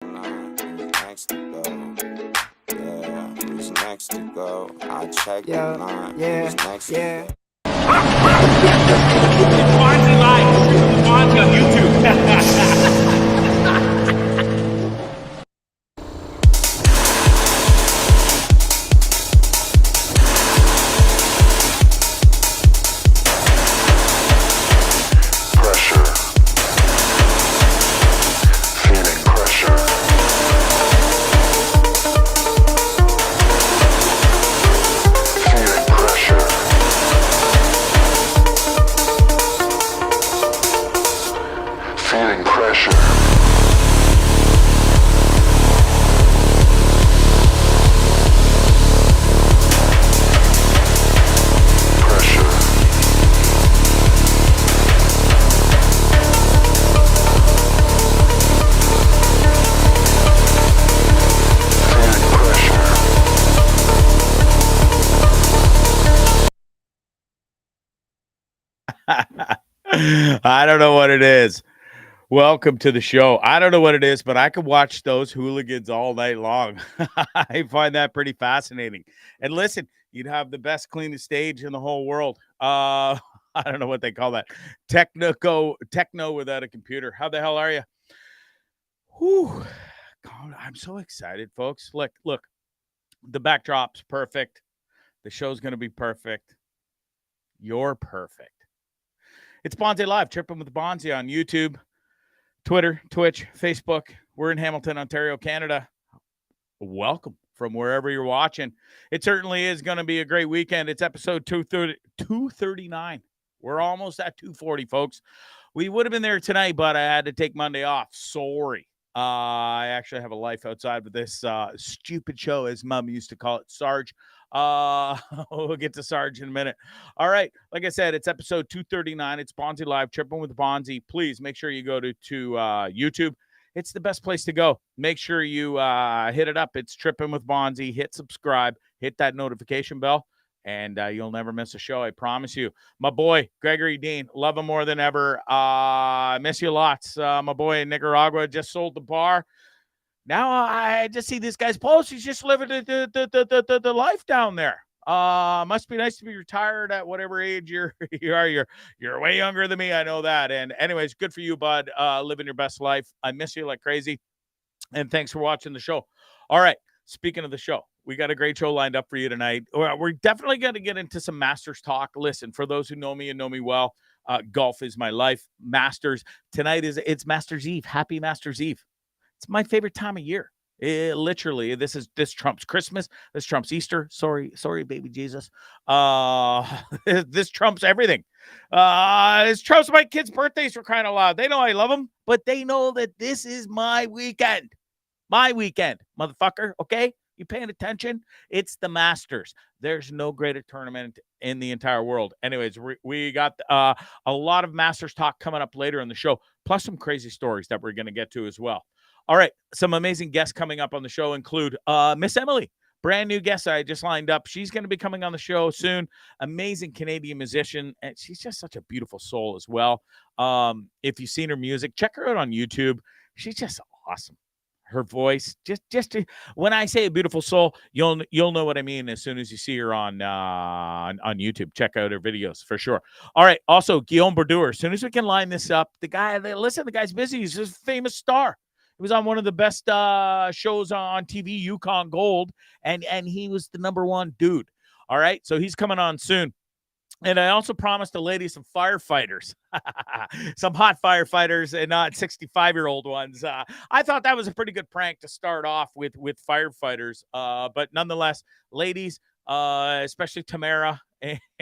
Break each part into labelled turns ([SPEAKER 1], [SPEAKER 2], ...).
[SPEAKER 1] Next to go. Yeah, who's next to go? I check the line. Who's next to go?
[SPEAKER 2] Bondzee Live, Trippin With Bondzee on YouTube.
[SPEAKER 3] Feeling pressure.
[SPEAKER 4] I don't know what it is. Welcome to the show. I don't know what it is, but I could watch those hooligans all night long. I find that pretty fascinating. And listen, you'd have the best, cleanest stage in the whole world. I don't know what they call that. Techno without a computer. How the hell are you? Whew. God, I'm so excited, folks. Look, the backdrop's perfect. The show's going to be perfect. You're perfect. It's Bondzee Live, Trippin With Bondzee on YouTube, Twitter, Twitch, Facebook. We're in Hamilton, Ontario, Canada. Welcome from wherever you're watching. It certainly is going to be a great weekend. It's episode 239. We're almost at 240, folks. We would have been there tonight, but I had to take Monday off. Sorry. I actually have a life outside of this stupid show, as Mom used to call it, Sarge. We'll get to Sarge in a minute. All right. Like I said, it's episode 239. It's Bondzee Live, Trippin With Bondzee. Please make sure you go to YouTube. It's the best place to go. Make sure you hit it up. It's Trippin With Bondzee. Hit subscribe. Hit that notification bell. And you'll never miss a show, I promise you. My boy, Gregory Dean, love him more than ever. Miss you lots. My boy in Nicaragua just sold the bar. Now I just see this guy's post. He's just living the life down there. Must be nice to be retired at whatever age you are. You're way younger than me. I know that. And anyways, good for you, bud. Living your best life. I miss you like crazy. And thanks for watching the show. All right. Speaking of the show, we got a great show lined up for you tonight. We're definitely going to get into some Masters talk. Listen, for those who know me and know me well, golf is my life. Masters tonight it's Masters Eve. Happy Masters Eve. It's my favorite time of year. Literally, this trumps Christmas. This trumps Easter. Sorry, baby Jesus. This trumps everything. This trumps my kids' birthdays for crying out loud. They know I love them, but they know that this is my weekend. My weekend, motherfucker. Okay, you paying attention? It's the Masters. There's no greater tournament in the entire world. Anyways, we got a lot of Masters talk coming up later in the show, plus some crazy stories that we're going to get to as well. All right, some amazing guests coming up on the show include Miss Emily, brand new guest I just lined up. She's going to be coming on the show soon. Amazing Canadian musician, and she's just such a beautiful soul as well. If you've seen her music, check her out on YouTube. She's just awesome. Her voice, just when I say a beautiful soul, you'll know what I mean as soon as you see her on YouTube. Check out her videos for sure. All right. Also, Guillaume Bordure. As soon as we can line this up, the guy's busy. He's a famous star. He was on one of the best shows on TV, Yukon Gold, and he was the number one dude. All right. So he's coming on soon. And I also promised the ladies some firefighters, some hot firefighters and not 65-year-old ones. I thought that was a pretty good prank to start off with firefighters. But nonetheless, ladies, especially Tamara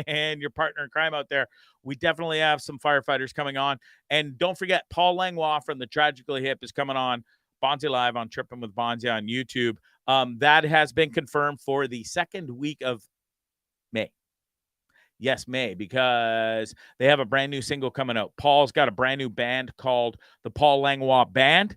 [SPEAKER 4] and your partner in crime out there, we definitely have some firefighters coming on. And don't forget, Paul Langlois from the Tragically Hip is coming on Bondzee Live on Trippin With Bondzee on YouTube. That has been confirmed for the second week of May. Yes, May, because they have a brand new single coming out. Paul's got a brand new band called the Paul Langlois Band.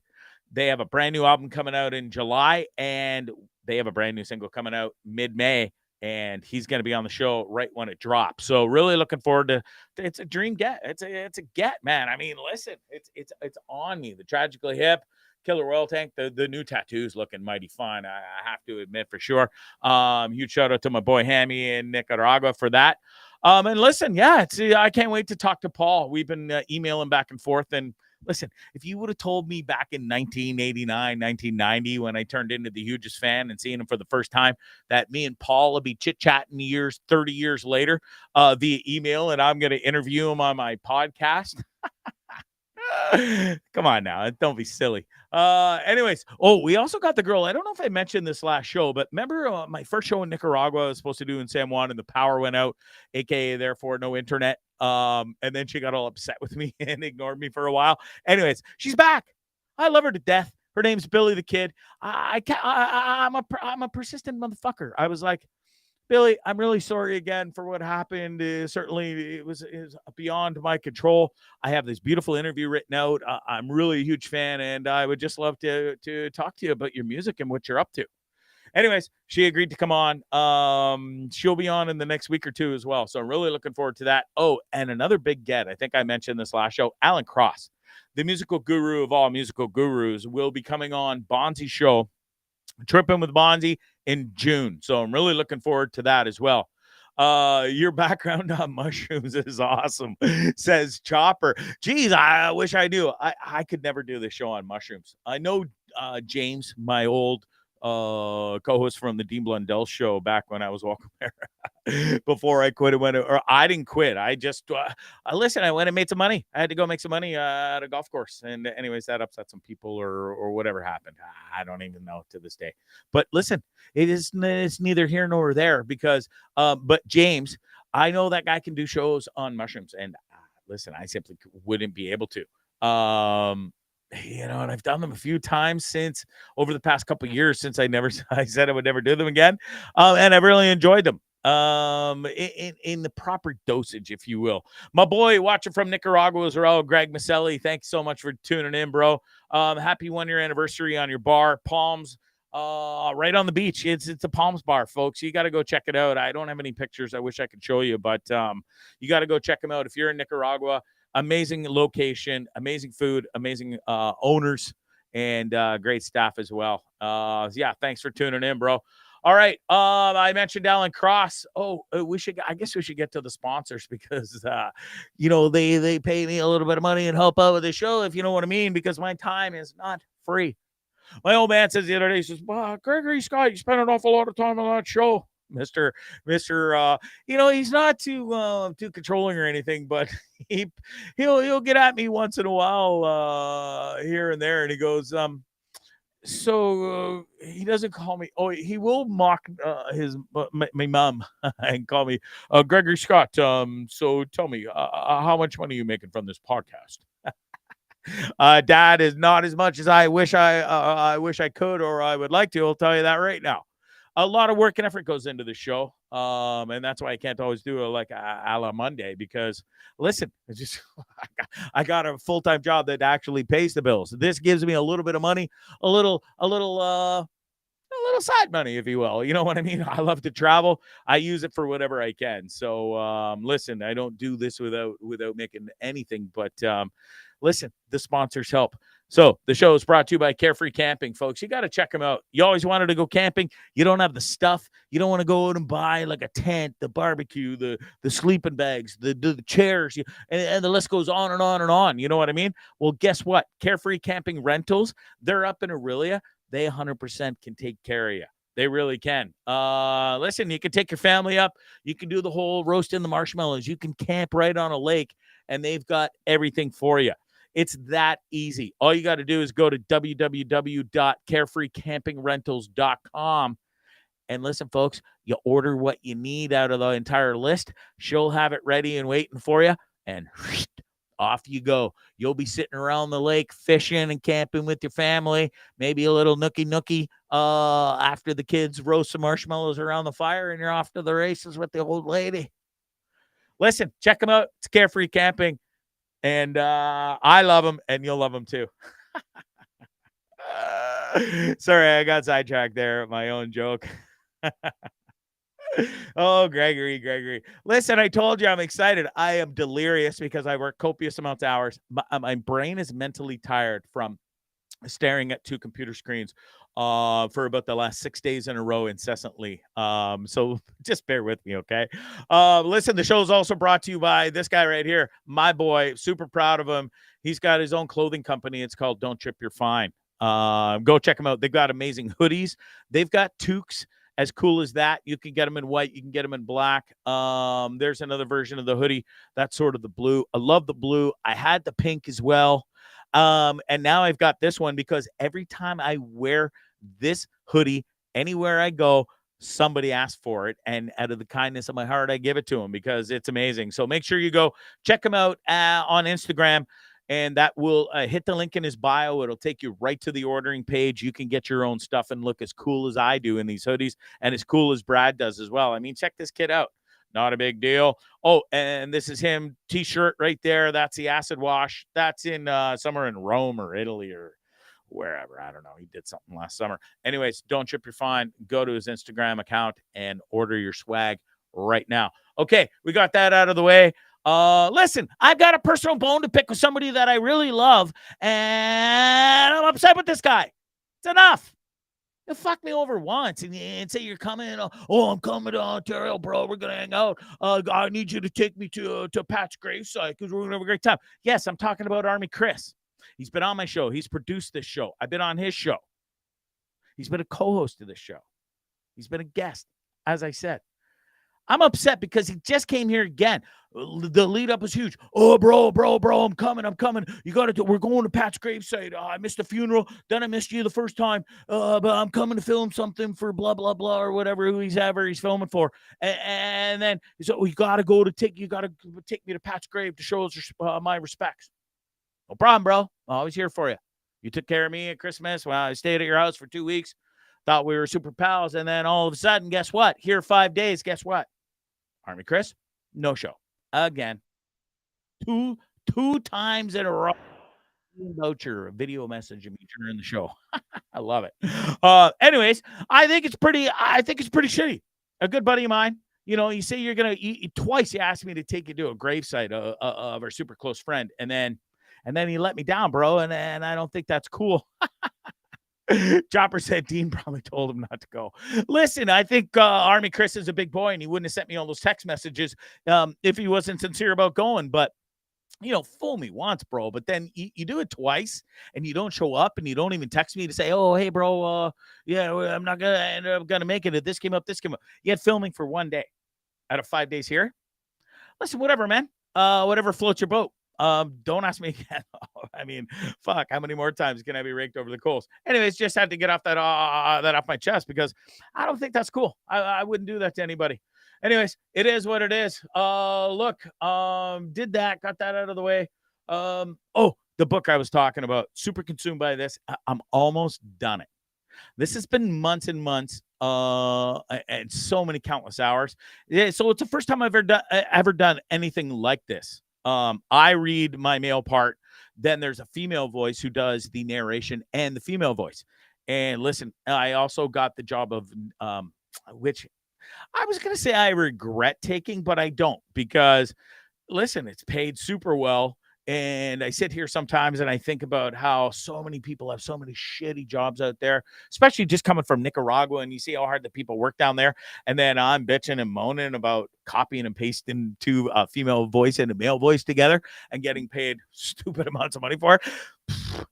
[SPEAKER 4] They have a brand new album coming out in July, and they have a brand new single coming out mid-May, and he's going to be on the show right when it drops. So really looking forward to it's a dream get. It's a get, man. I mean, listen, it's on me. The Tragically Hip, Killer Oil Tank. The new tattoo's looking mighty fine, I have to admit, for sure. Huge shout out to my boy Hammy in Nicaragua for that. And listen, yeah, I can't wait to talk to Paul. We've been emailing back and forth. And listen, if you would have told me back in 1989, 1990, when I turned into the hugest fan and seeing him for the first time, that me and Paul would be chit-chatting 30 years later via email, and I'm going to interview him on my podcast. Come on now, don't be silly. Anyways, we also got the girl. I don't know if I mentioned this last show, but remember my first show in Nicaragua I was supposed to do in San Juan, and the power went out, aka therefore no internet. And then she got all upset with me and ignored me for a while. Anyways, she's back. I love her to death. Her name's Billy the Kid. I'm a persistent motherfucker. I was like, Billy, I'm really sorry again for what happened. Certainly, it was beyond my control. I have this beautiful interview written out. I'm really a huge fan, and I would just love to talk to you about your music and what you're up to. Anyways, she agreed to come on. She'll be on in the next week or two as well. So I'm really looking forward to that. Oh, and another big get. I think I mentioned this last show. Alan Cross, the musical guru of all musical gurus, will be coming on Bondzee show, Trippin With Bondzee, in June. So I'm really looking forward to that as well. Your background on mushrooms is awesome, says Chopper. Geez, I wish I knew. I could never do this show on mushrooms. I know James, my old co-host from the Dean Blundell show back when I was Welcome Era, before I quit, I didn't quit. I just listen. I went and made some money. I had to go make some money at a golf course, and anyways, that upset some people or whatever happened. I don't even know to this day. But listen, it's neither here nor there because but James, I know that guy can do shows on mushrooms, and listen, I simply wouldn't be able to. And I've done them a few times since over the past couple of years since I said I would never do them again. And I've really enjoyed them in the proper dosage, if you will. My boy watching from Nicaragua as well, Greg Maselli. Thanks so much for tuning in, bro. Happy 1-year anniversary on your bar, Palms, right on the beach. It's a Palms bar, folks. You got to go check it out. I don't have any pictures. I wish I could show you, but you got to go check them out if you're in Nicaragua. Amazing location, amazing food, amazing owners, and great staff as well. Yeah, thanks for tuning in, bro. All right. I mentioned Alan Cross. I guess we should get to the sponsors because they pay me a little bit of money and help out with the show, if you know what I mean, because my time is not free. My old man says the other day, he says, "Well, Gregory Scott, you spend an awful lot of time on that show." Mr. He's not too controlling or anything, but he'll get at me once in a while here and there, and he goes, so he doesn't call me. Oh, he will mock my mom and call me Gregory Scott. So tell me, how much money are you making from this podcast? Dad, is not as much as I wish I could or I would like to. I'll tell you that right now. A lot of work and effort goes into the show, and that's why I can't always do it like a la Monday because, listen, it's just I got a full-time job that actually pays the bills. This gives me a little bit of money, a little side money, if you will. You know what I mean? I love to travel. I use it for whatever I can. So, listen, I don't do this without making anything, but listen, the sponsors help. So the show is brought to you by Carefree Camping, folks. You got to check them out. You always wanted to go camping. You don't have the stuff. You don't want to go out and buy like a tent, the barbecue, the sleeping bags, the chairs, and the list goes on and on and on. You know what I mean? Well, guess what? Carefree Camping Rentals, they're up in Aurelia. They 100% can take care of you. They really can. Listen, you can take your family up. You can do the whole roasting the marshmallows. You can camp right on a lake, and they've got everything for you. It's that easy. All you got to do is go to www.carefreecampingrentals.com. And listen, folks, you order what you need out of the entire list. She'll have it ready and waiting for you. And off you go. You'll be sitting around the lake fishing and camping with your family. Maybe a little nookie after the kids roast some marshmallows around the fire and you're off to the races with the old lady. Listen, check them out. It's Carefree Camping. And I love them, and you'll love them too. Sorry, I got sidetracked there. My own joke. Oh, Gregory. Listen, I told you I'm excited. I am delirious because I work copious amounts of hours. My brain is mentally tired from staring at two computer screens for about the last 6 days in a row incessantly. So just bear with me, okay? Listen, the show is also brought to you by this guy right here, my boy. Super proud of him. He's got his own clothing company. It's called Don't Trip You're Fine. Go check them out. They've got amazing hoodies. They've got toques as cool as that. You can get them in white. You can get them in black. There's another version of the hoodie. That's sort of the blue. I love the blue. I had the pink as well. And now I've got this one because every time I wear this hoodie anywhere I go, somebody asks for it. And out of the kindness of my heart, I give it to them because it's amazing. So make sure you go check them out on Instagram. And that will hit the link in his bio. It'll take you right to the ordering page. You can get your own stuff and look as cool as I do in these hoodies and as cool as Brad does as well. I mean, check this kid out. Not a big deal. Oh, and this is him T-shirt right there. That's the acid wash. That's in somewhere in Rome or Italy or wherever. I don't know. He did something last summer. Anyways, Don't Trip You're Fine. Go to his Instagram account and order your swag right now. Okay, we got that out of the way. Listen, I've got a personal bone to pick with somebody that I really love, and I'm upset with this guy. It's enough. You fuck me over once and say you're coming. Oh, I'm coming to Ontario, bro. We're gonna hang out. I need you to take me to Pat's gravesite because we're gonna have a great time. Yes, I'm talking about Army Chris. He's been on my show. He's produced this show. I've been on his show. He's been a co-host of this show. He's been a guest, as I said. I'm upset because he just came here again. The lead up was huge. Oh, bro, I'm coming. You got to. We're going to Pat's gravesite. I missed the funeral. Then I missed you the first time. But I'm coming to film something for blah blah blah or whatever he's filming for. And then so you got to take me to Pat's grave to show us my respects. No problem, bro. Always here for you. You took care of me at Christmas. Well, I stayed at your house for 2 weeks. Thought we were super pals, and then all of a sudden, guess what? Here 5 days. Guess what? Army Chris, no show again. Two times in a row. Voucher, a video message of me during the show. I love it. Anyways, I think it's pretty shitty. A good buddy of mine, you say you're gonna twice. You asked me to take you to a gravesite of our super close friend, and then he let me down, bro. And I don't think that's cool. Chopper said Dean probably told him not to go. Listen, I think Army Chris is a big boy, and he wouldn't have sent me all those text messages if he wasn't sincere about going. But, fool me once, bro. But then you do it twice, and you don't show up, and you don't even text me to say, oh, hey, bro, yeah, I'm not going to end up going to make it. This came up. You had filming for 1 day out of 5 days here. Listen, whatever, man. Whatever floats your boat. Don't ask me again. I mean, fuck, how many more times can I be raked over the coals? Anyways, just had to get off that off my chest because I don't think that's cool. I wouldn't do that to anybody. Anyways, it is what it is. Look, did that, got that out of the way. Oh, the book I was talking about, super consumed by this. I'm almost done it. This has been months and months, and so many countless hours. Yeah, so it's the first time I've ever done anything like this. I read my male part, then there's a female voice who does the narration and the female voice. And listen, I also got the job of which I was going to say I regret taking, but I don't, because listen, it's paid super well. And I sit here sometimes and I think about how so many people have so many shitty jobs out there, especially just coming from Nicaragua. And you see how hard the people work down there. And then I'm bitching and moaning about copying and pasting to a female voice and a male voice together and getting paid stupid amounts of money for it.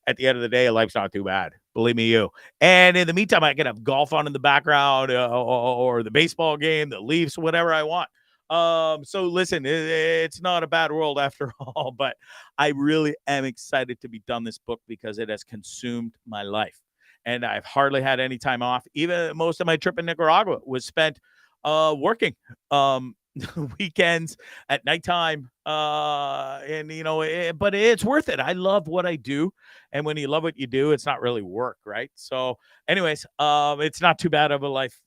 [SPEAKER 4] At the end of the day, life's not too bad. Believe me, you. And in the meantime, I can have golf on in the background or the baseball game, the Leafs, whatever I want. So listen, it's not a bad world after all, but I really am excited to be done this book because it has consumed my life and I've hardly had any time off. Even most of my trip in Nicaragua was spent working weekends at nighttime. But it's worth it. I love what I do. And when you love what you do, it's not really work, right? So anyways, it's not too bad of a life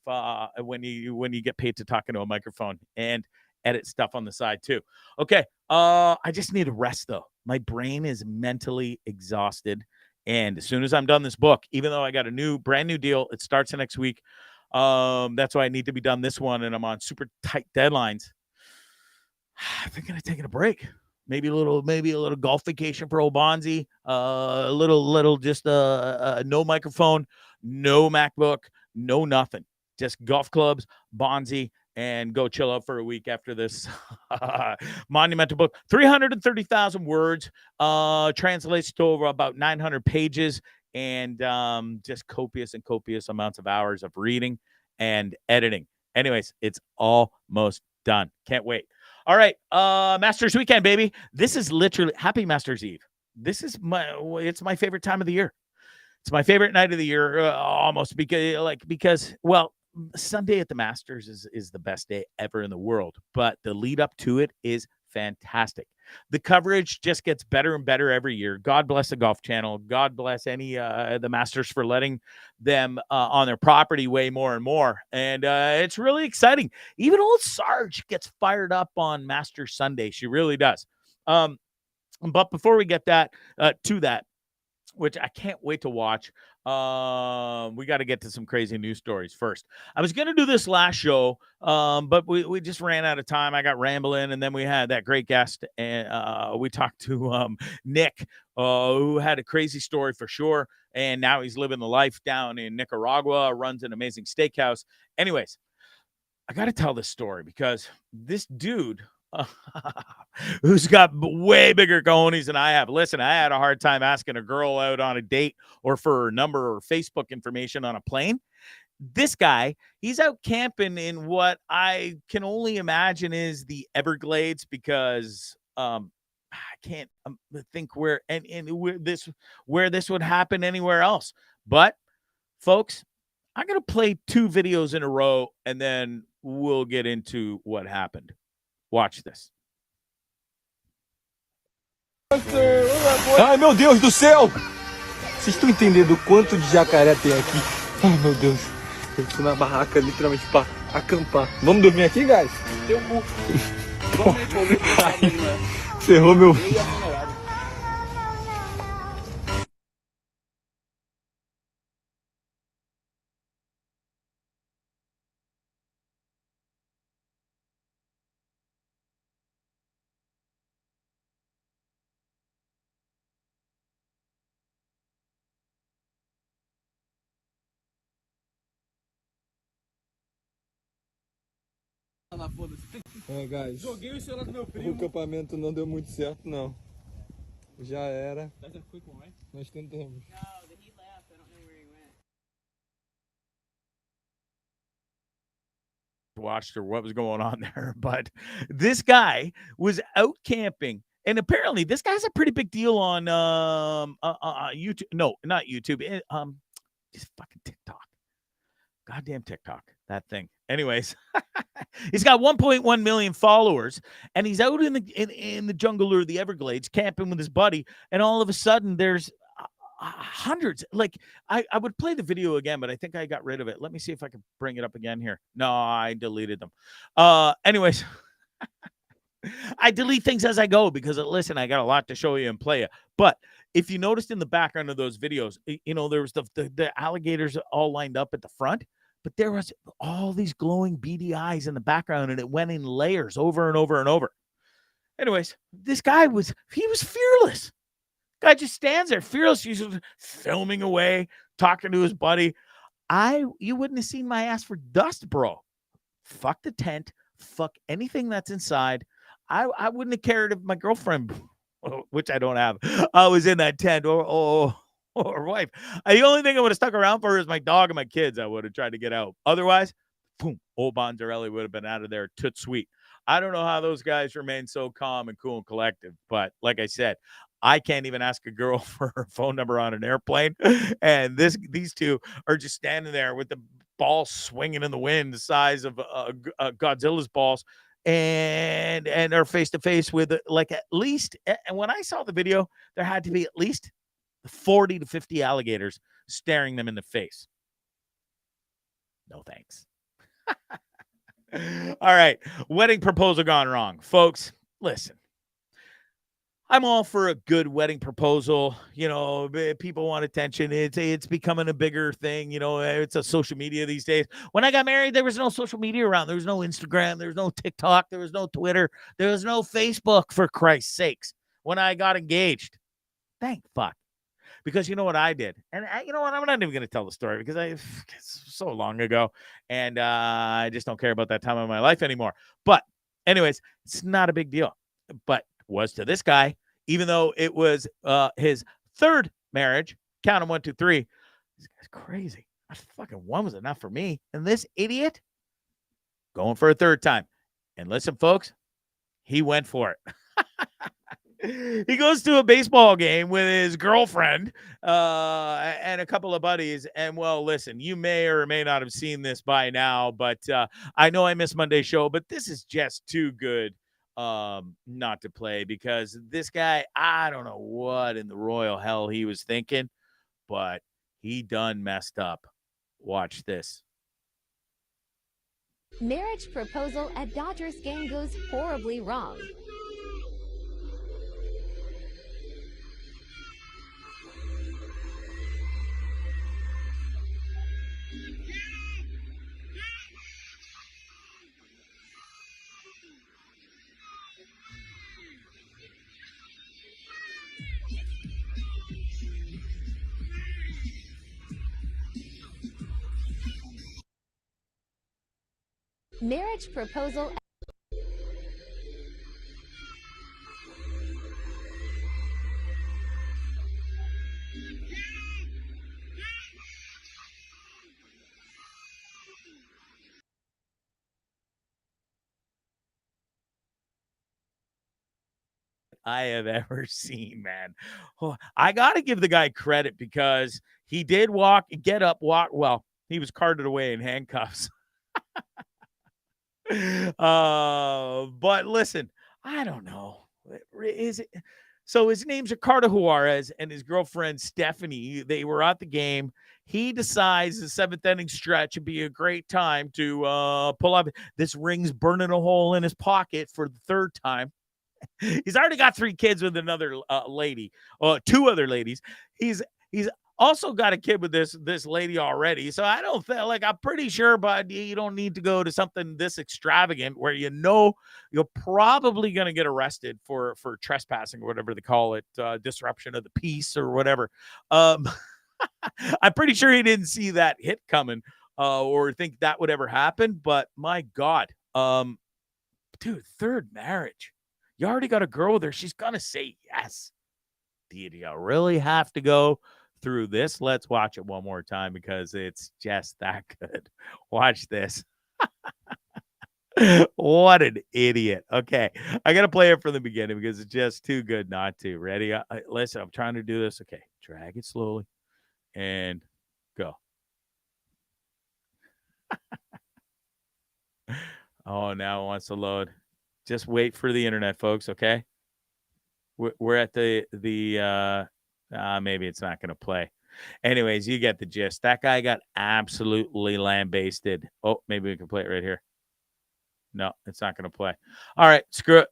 [SPEAKER 4] when you get paid to talk into a microphone and edit stuff on the side too. Okay. I just need a rest though. My brain is mentally exhausted. And as soon as I'm done this book, even though I got a brand new deal, it starts next week. That's why I need to be done this one, and I'm on super tight deadlines. I'm thinking of taking a break. maybe a little golf vacation for old Bondzee, a little just no microphone, no MacBook, no nothing, just golf clubs, Bondzee, and go chill out for a week after this monumental book. 330,000 words, translates to over about 900 pages, and just copious amounts of hours of reading and editing. Anyways, it's almost done. Can't wait. All right, Masters weekend, baby. This is literally happy Masters Eve. This is it's my favorite time of the year. It's my favorite night of the year, almost because Sunday at the Masters is the best day ever in the world, but the lead up to it is fantastic. The coverage just gets better and better every year. God bless the Golf Channel. God bless the Masters for letting them on their property way more and more. And it's really exciting. Even old Sarge gets fired up on Masters Sunday. She really does. But before we get to that, which I can't wait to watch, we got to get to some crazy news stories first. I was going to do this last show, but we just ran out of time. I got rambling, and then we had that great guest, and we talked to Nick, who had a crazy story for sure, and now he's living the life down in Nicaragua, runs an amazing steakhouse. Anyways, I got to tell this story because this dude who's got way bigger cojones than I have. Listen, I had a hard time asking a girl out on a date or for her number or Facebook information on a plane. This guy, he's out camping in what I can only imagine is the Everglades, because I can't think where this would happen anywhere else. But folks, I'm going to play 2 videos in a row and then we'll get into what happened. Watch this.
[SPEAKER 5] Ai, meu Deus do céu! Vocês estão entendendo o quanto de jacaré tem aqui? Ai, meu Deus. Eu tô na barraca literalmente pra acampar. Vamos dormir aqui, guys? Teu cu. Ferrou meu... É, guys, joguei o celular do meu primo. O acampamento não deu muito certo, não. Já era. Nós tentamos.
[SPEAKER 4] Watched or what was going on there, but this guy was out camping, and apparently this guy's a pretty big deal on YouTube. No, not YouTube. Just fucking TikTok. Goddamn TikTok, that thing. Anyways, he's got 1.1 million followers, and he's out in the jungle or the Everglades camping with his buddy, and all of a sudden there's hundreds. Like, I would play the video again, but I think I got rid of it. Let me see if I can bring it up again here. No, I deleted them. Anyways, I delete things as I go because, listen, I got a lot to show you and play you. But if you noticed in the background of those videos, there was the alligators all lined up at the front, but there was all these glowing beady eyes in the background, and it went in layers over and over and over. Anyways, this guy was fearless. Guy just stands there fearless. He's filming away, talking to his buddy. You wouldn't have seen my ass for dust, bro. Fuck the tent. Fuck anything that's inside. I wouldn't have cared if my girlfriend, which I don't have, was in that tent or wife. The only thing I would have stuck around for is my dog and my kids. I would have tried to get out. Otherwise, boom, old Bonzarelli would have been out of there toot sweet. I don't know how those guys remain so calm and cool and collective, but like I said, I can't even ask a girl for her phone number on an airplane. And these two are just standing there with the ball swinging in the wind, the size of Godzilla's balls, and are face to face with like at least. And when I saw the video, there had to be at least 40 to 50 alligators staring them in the face. No thanks. All right. Wedding proposal gone wrong. Folks, listen. I'm all for a good wedding proposal. You know, people want attention. It's becoming a bigger thing. You know, it's a social media these days. When I got married, there was no social media around. There was no Instagram. There was no TikTok. There was no Twitter. There was no Facebook, for Christ's sakes. When I got engaged, thank fuck. Because you know what I did? And you know what? I'm not even going to tell the story because it's so long ago. And I just don't care about that time of my life anymore. But anyways, it's not a big deal. But was to this guy, even though it was his third marriage, count them 1, 2, 3. This guy's crazy. Fucking one was enough for me. And this idiot going for a third time. And listen, folks, he went for it. He goes to a baseball game with his girlfriend and a couple of buddies. And, well, listen, you may or may not have seen this by now, but I know I missed Monday's show, but this is just too good not to play because this guy, I don't know what in the royal hell he was thinking, but he done messed up. Watch this.
[SPEAKER 6] Marriage proposal at Dodgers game goes horribly wrong. Marriage proposal.
[SPEAKER 4] I have ever seen, man. Oh, I got to give the guy credit because he did get up. Well, he was carted away in handcuffs. But listen, I don't know. Is it? So his name's Ricardo Juarez and his girlfriend Stephanie. They were at the game. He decides the 7th inning stretch would be a great time to pull up. This ring's burning a hole in his pocket for the third time. He's already got 3 kids with another lady, 2 other ladies. He's also got a kid with this lady already. So I don't think, I'm pretty sure, but you don't need to go to something this extravagant where you know you're probably going to get arrested for trespassing or whatever they call it, disruption of the peace or whatever. I'm pretty sure he didn't see that hit coming or think that would ever happen. But my God, dude, third marriage. You already got a girl with her. She's going to say yes. Do you really have to go through this? Let's watch it one more time because it's just that good. Watch this. What an idiot. Okay. I got to play it from the beginning because it's just too good not to. Ready? Listen, I'm trying to do this. Okay. Drag it slowly and go. Oh, now it wants to load. Just wait for the internet, folks, okay? We're at the maybe it's not going to play. Anyways, you get the gist. That guy got absolutely lambasted. Oh, maybe we can play it right here. No, it's not going to play. All right, screw it.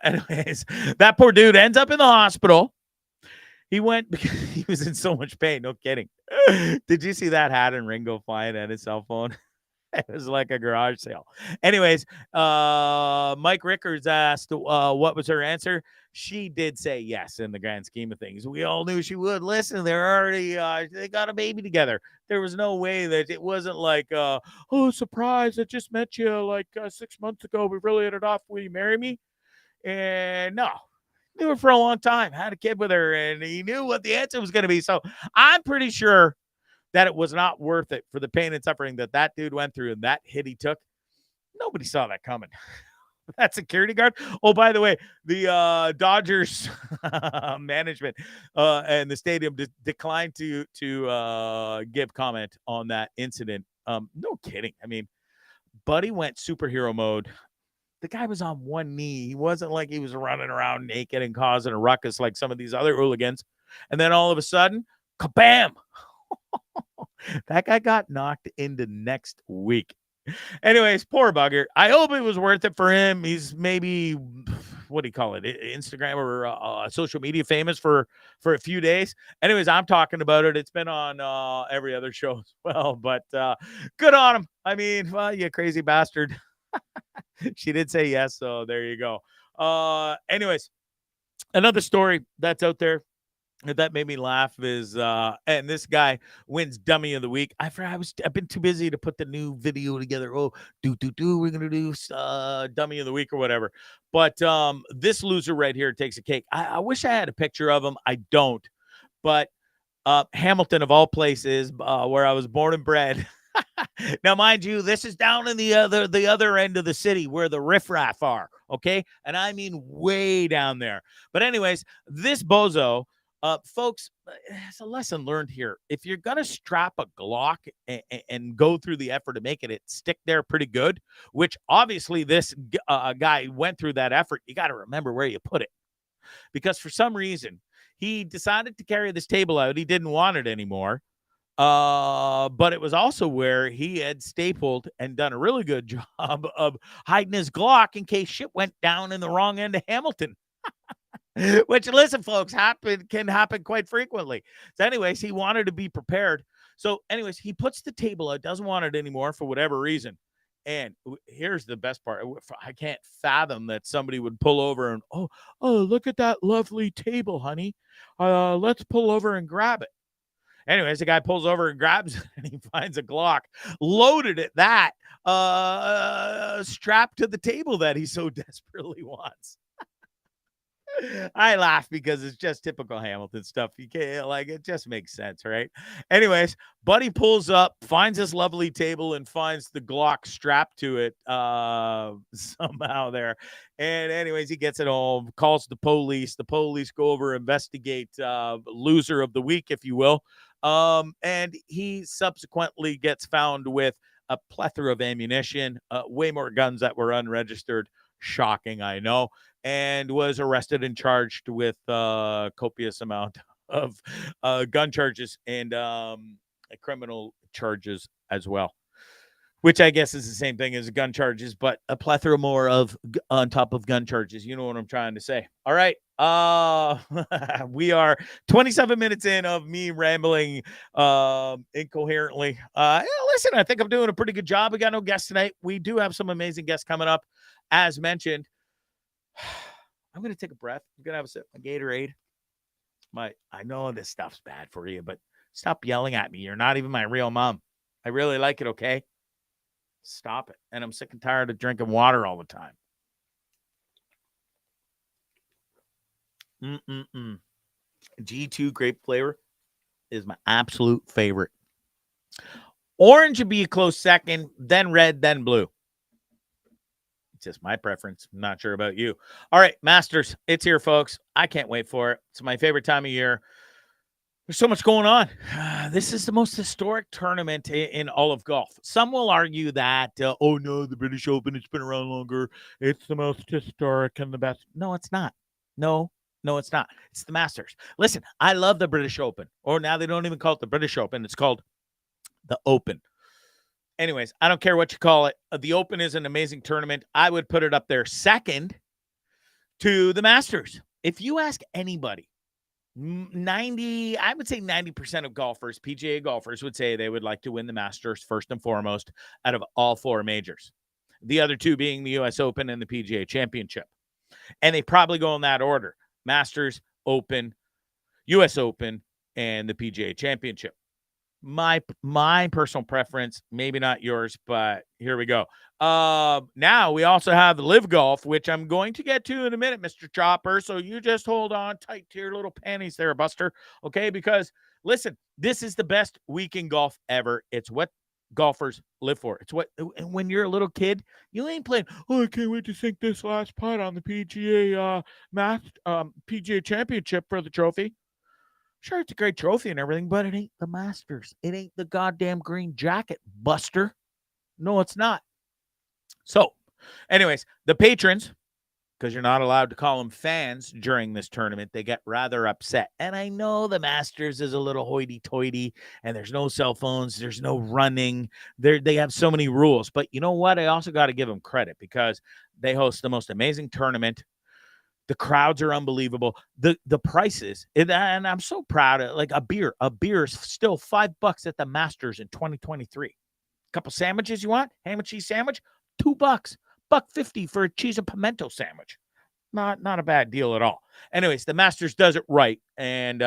[SPEAKER 4] Anyways, that poor dude ends up in the hospital. He went because he was in so much pain. No kidding. Did you see that hat and Ringo flying at his cell phone? It was like a garage sale. Anyways, Mike Rickards asked what was her answer. She did say yes in the grand scheme of things. We all knew she would. Listen, they're already they got a baby together. There was no way that it wasn't like, oh, surprise, I just met you like 6 months ago. We really hit it off. Will you marry me? And no. Knew her for a long time. Had a kid with her, and he knew what the answer was going to be. So I'm pretty sure that it was not worth it for the pain and suffering that dude went through and that hit he took. Nobody saw that coming. That security guard. Oh, by the way, the Dodgers management and the stadium declined to give comment on that incident. No kidding. I mean, Buddy went superhero mode. The guy was on one knee. He wasn't like he was running around naked and causing a ruckus like some of these other hooligans. And then all of a sudden, kabam! That guy got knocked into next week. Anyways, poor bugger. I hope it was worth it for him. He's maybe, what do you call it? Instagram or social media famous for a few days. Anyways, I'm talking about it. It's been on every other show as well, but good on him. I mean, well, you crazy bastard. She did say yes, so there you go. Anyways, another story that's out there that made me laugh is and this guy wins dummy of the week. I've been too busy to put the new video together. We're gonna do dummy of the week or whatever. But this loser right here takes a cake. I wish I had a picture of him. I don't, but Hamilton of all places, where I was born and bred. Now, mind you, this is down in the other end of the city where the riffraff are, okay? And I mean way down there. But anyways, this bozo, folks, it's a lesson learned here. If you're going to strap a Glock and go through the effort to make it stick there pretty good, which obviously this guy went through that effort, you got to remember where you put it. Because for some reason, he decided to carry this table out. He didn't want it anymore. But it was also where he had stapled and done a really good job of hiding his Glock in case shit went down in the wrong end of Hamilton. Which, listen, folks, can happen quite frequently. So anyways, he wanted to be prepared. So anyways, he puts the table out, doesn't want it anymore for whatever reason. And here's the best part. I can't fathom that somebody would pull over and, oh, look at that lovely table, honey. Let's pull over and grab it. Anyways, the guy pulls over and grabs it, and he finds a Glock loaded at that, strapped to the table that he so desperately wants. I laugh because it's just typical Hamilton stuff. You can't, like, it just makes sense, right? Anyways, Buddy pulls up, finds this lovely table, and finds the Glock strapped to it somehow there. And anyways, he gets it home, calls the police. The police go over, investigate loser of the week, if you will. And he subsequently gets found with a plethora of ammunition, way more guns that were unregistered. Shocking, I know. And was arrested and charged with a copious amount of gun charges and criminal charges as well, which I guess is the same thing as gun charges, but a plethora more of on top of gun charges. You know what I'm trying to say. All right. We are 27 minutes in of me rambling incoherently. Listen, I think I'm doing a pretty good job. We got no guests tonight. We do have some amazing guests coming up, as mentioned. I'm going to take a breath. I'm going to have a sip of Gatorade. I know this stuff's bad for you, but stop yelling at me. You're not even my real mom. I really like it, okay? Stop it. And I'm sick and tired of drinking water all the time. G2 grape flavor is my absolute favorite. Orange would be a close second, then red, then blue. Just my preference. I'm not sure about you. All right, Masters, it's here, folks. I can't wait for it. It's my favorite time of year. There's so much going on. This is the most historic tournament in all of golf. Some will argue that, oh no, the British Open, it's been around longer. It's the most historic and the best. No, it's not. No, it's not. It's the Masters. Listen, I love the British Open. Or now they don't even call it the British Open. It's called the Open. Anyways, I don't care what you call it. The Open is an amazing tournament. I would put it up there second to the Masters. If you ask anybody, I would say 90% of golfers, PGA golfers, would say they would like to win the Masters first and foremost out of all four majors. The other two being the U.S. Open and the PGA Championship. And they probably go in that order. Masters, Open, U.S. Open, and the PGA Championship. My personal preference, maybe not yours, but here we go. Now we also have the Live Golf, which I'm going to get to in a minute, Mr. Chopper. So you just hold on tight to your little panties there, Buster. Okay, because listen, this is the best week in golf ever. It's what golfers live for. It's what, when you're a little kid, you ain't playing, oh, I can't wait to sink this last putt on the PGA PGA Championship for the trophy. Sure, it's a great trophy and everything, but it ain't the Masters. It ain't the goddamn green jacket, Buster. No, it's not. So, anyways, the patrons, because you're not allowed to call them fans during this tournament, they get rather upset. And I know the Masters is a little hoity-toity, and there's no cell phones, there's no running. They have so many rules. But you know what? I also got to give them credit because they host the most amazing tournament The crowds are unbelievable. The prices, and I'm so proud of, like, a beer is still $5 at the Masters in 2023. Couple sandwiches you want? Ham and cheese sandwich, $2, $1.50 for a cheese and pimento sandwich. Not a bad deal at all. Anyways, the Masters does it right, and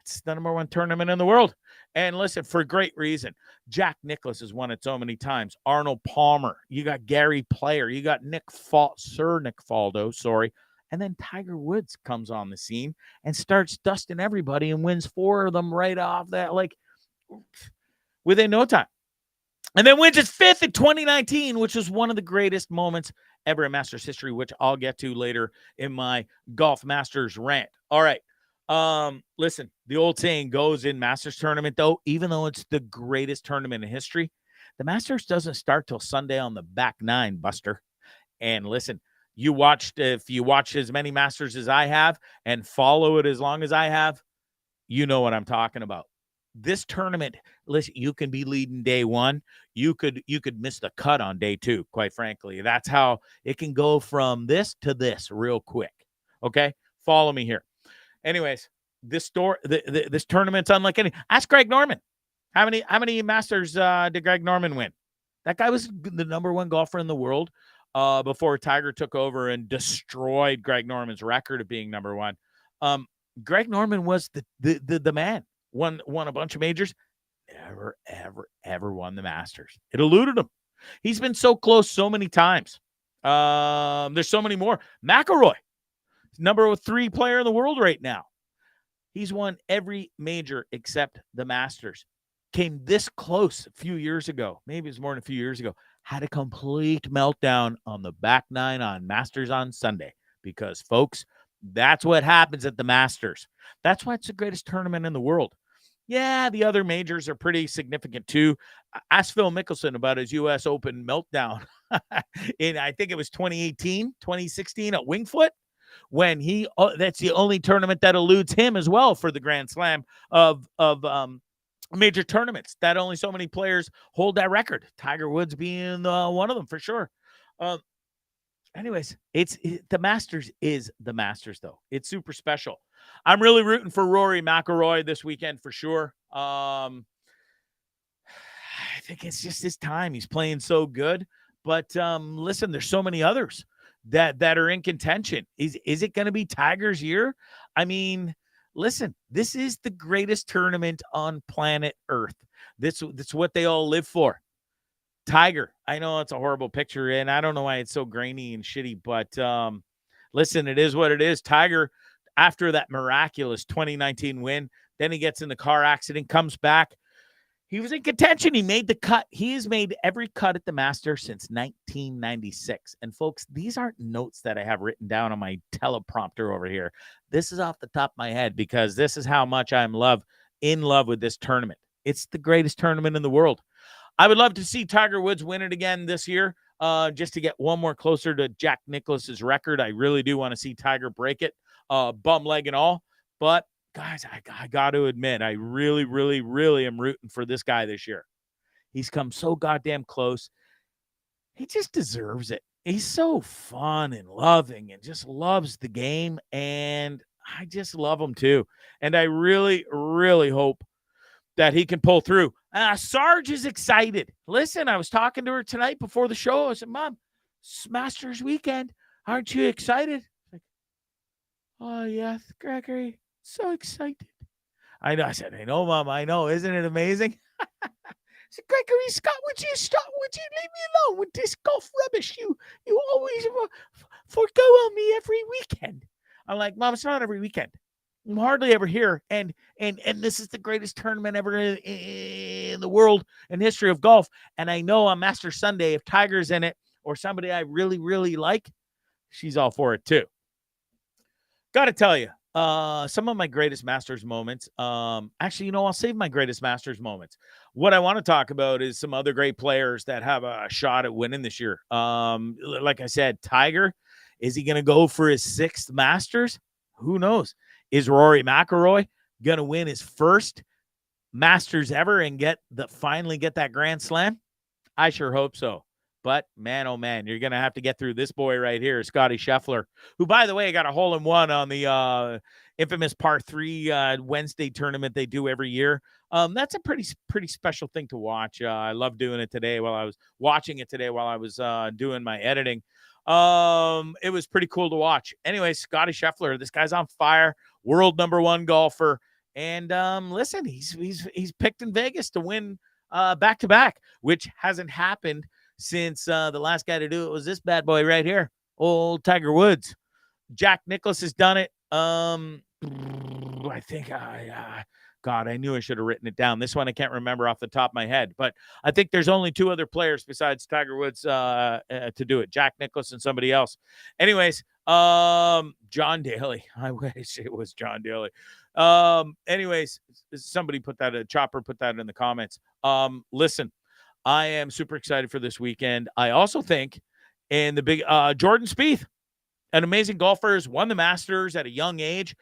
[SPEAKER 4] it's the number 1 tournament in the world. And listen, for a great reason. Jack Nicklaus has won it so many times. Arnold Palmer. You got Gary Player. You got Sir Nick Faldo, sorry. And then Tiger Woods comes on the scene and starts dusting everybody and wins 4 of them right off that, like, within no time. And then wins his 5th in 2019, which was one of the greatest moments ever in Masters history, which I'll get to later in my Golf Masters rant. All right. Listen, the old saying goes in Masters tournament, though, even though it's the greatest tournament in history, the Masters doesn't start till Sunday on the back 9, Buster. And listen, if you watch as many Masters as I have and follow it as long as I have, you know what I'm talking about. This tournament, listen, you can be leading day 1. You could miss the cut on day 2, quite frankly. That's how it can go from this to this real quick. Okay? Follow me here. Anyways, this tournament's unlike any. Ask Greg Norman. How many Masters did Greg Norman win? That guy was the number 1 golfer in the world before Tiger took over and destroyed Greg Norman's record of being number 1. Greg Norman was the man. Won a bunch of majors. Ever won the Masters. It eluded him. He's been so close so many times. There's so many more. McIlroy, number 3 player in the world right now. He's won every major except the Masters. Came this close a few years ago. Maybe it's more than a few years ago. Had a complete meltdown on the back 9 on Masters on Sunday. Because, folks, that's what happens at the Masters. That's why it's the greatest tournament in the world. Yeah, the other majors are pretty significant too. Ask Phil Mickelson about his U.S. Open meltdown in, I think it was 2016 at Winged Foot, when that's the only tournament that eludes him as well for the Grand Slam of major tournaments. That only so many players hold that record. Tiger Woods being one of them for sure. Anyways, the Masters is the Masters, though. It's super special. I'm really rooting for Rory McIlroy this weekend for sure. I think it's just his time. He's playing so good. But listen, there's so many others that are in contention. Is it going to be Tiger's year? I mean, listen, this is the greatest tournament on planet Earth. That's what they all live for. Tiger, I know it's a horrible picture, and I don't know why it's so grainy and shitty, but listen, it is what it is. Tiger, after that miraculous 2019 win, then he gets in the car accident, comes back. He was in contention. He made the cut. He has made every cut at the Masters since 1996. And, folks, these aren't notes that I have written down on my teleprompter over here. This is off the top of my head because this is how much I'm in love with this tournament. It's the greatest tournament in the world. I would love to see Tiger Woods win it again this year, just to get one more closer to Jack Nicklaus's record. I really do want to see Tiger break it, bum leg and all. But, guys, I got to admit, I really, really, really am rooting for this guy this year. He's come so goddamn close. He just deserves it. He's so fun and loving and just loves the game, and I just love him too. And I really, really hope that he can pull through. Sarge is excited. Listen, I was talking to her tonight before the show. I said, Mom, it's Masters weekend. Aren't you excited? Like, oh, yes, Gregory. So excited. I know. I said, I know, Mom. I know. Isn't it amazing? I said, Gregory Scott, would you leave me alone with this golf rubbish? You always forego on me every weekend. I'm like, Mom, it's not every weekend. I'm hardly ever here, and this is the greatest tournament ever in the world in history of golf. And I know on Masters Sunday, if Tiger's in it or somebody I really, really like, she's all for it too. Got to tell you, some of my greatest Masters moments. Actually, I'll save my greatest Masters moments. What I want to talk about is some other great players that have a shot at winning this year. Like I said, Tiger, is he going to go for his 6th Masters? Who knows? Is Rory McIlroy going to win his first Masters ever and finally get that Grand Slam? I sure hope so. But, man, oh, man, you're going to have to get through this boy right here, Scotty Scheffler, who, by the way, got a hole-in-one on the infamous Par 3 Wednesday tournament they do every year. That's a pretty special thing to watch. I love doing it today while I was watching it today while I was doing my editing. It was pretty cool to watch. Anyway, Scotty Scheffler, this guy's on fire, world #1 golfer. And listen, he's picked in Vegas to win back-to-back, which hasn't happened since the last guy to do it was this bad boy right here, old Tiger Woods. Jack Nicklaus has done it. I think God, I knew I should have written it down. This one I can't remember off the top of my head, but I think there's only 2 other players besides Tiger Woods to do it, Jack Nicklaus and somebody else. Anyways, John Daly. I wish it was John Daly. Anyways, somebody put that, Chopper put that in the comments. Listen, I am super excited for this weekend. I also think in the big Jordan Spieth, an amazing golfer, has won the Masters at a young age.